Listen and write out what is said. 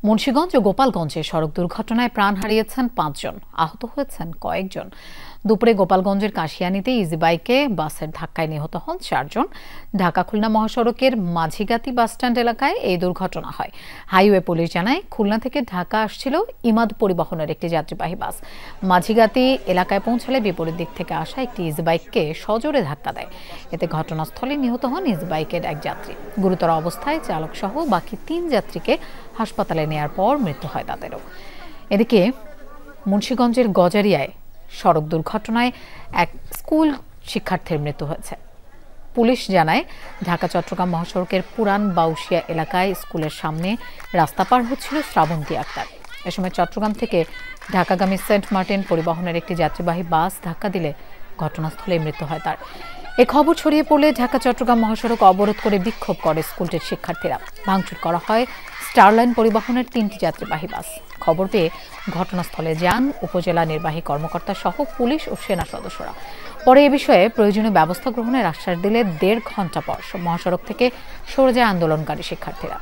মুন্সিগঞ্জ ও গোপালগঞ্জে সড়ক দুর্ঘটনায় প্রাণ হারিয়েছেন ৫ জন, আহত হয়েছেন কয়েকজন। দুপুরে গোপালগঞ্জের কাশিয়ানীতে ইজিবাইকে বাসের ধাক্কায় নিহত হন ৪ জন। ঢাকা খুলনা মহাসড়কের মাঝিগাতি বাসস্ট্যান্ড এলাকায় এই দুর্ঘটনা হয়। হাইওয়ে পুলিশ জানায়, খুলনা থেকে ঢাকা আসছিল ইমাদ পরিবহনের একটি যাত্রীবাহী বাস। মাঝিগাতি এলাকায় পৌঁছালে বিপরীত দিক থেকে আসা একটি ইজিবাইককে সজোরে ধাক্কা দেয়। এতে ঘটনাস্থলে নিহত হন ইজিবাইকের এক যাত্রী। গুরুতর অবস্থায় চালকসহ বাকি ৩ যাত্রীকে হাসপাতালে নেয়ার পর মৃত্যু হয় তাদেরও। এদিকে মুন্সিগঞ্জের গজারিয়ায় সড়ক দুর্ঘটনায় এক স্কুল শিক্ষার্থীর মৃত্যু হয়েছে। পুলিশ জানায়, ঢাকা চট্টগ্রাম মহাসড়কের পুরান বাউশিয়া এলাকায় স্কুলের সামনে রাস্তা পার হচ্ছিল শ্রাবন্তী আক্তার। এ সময় চট্টগ্রাম থেকে ঢাকাগামী সেন্ট মার্টিন পরিবহনের একটি যাত্রীবাহী বাস ধাক্কা দিলে ঘটনাস্থলে মৃত্যু হয় তার। এ খবর ছড়িয়ে পড়লে ঢাকা চট্টগ্রাম মহাসড়ক অবরোধ করে বিক্ষোভ করে স্কুলটির শিক্ষার্থীরা। ভাঙচুর করা হয় স্টারলাইন পরিবহনের ৩টি যাত্রীবাহী বাস। খবর পেয়ে ঘটনাস্থলে যান উপজেলা নির্বাহী কর্মকর্তা সহ পুলিশ ও সেনা সদস্যরা। পরে এ বিষয়ে প্রয়োজনীয় ব্যবস্থা গ্রহণের আশ্বাস দিলে ১.৫ ঘণ্টা পর মহাসড়ক থেকে সরে যায় আন্দোলনকারী শিক্ষার্থীরা।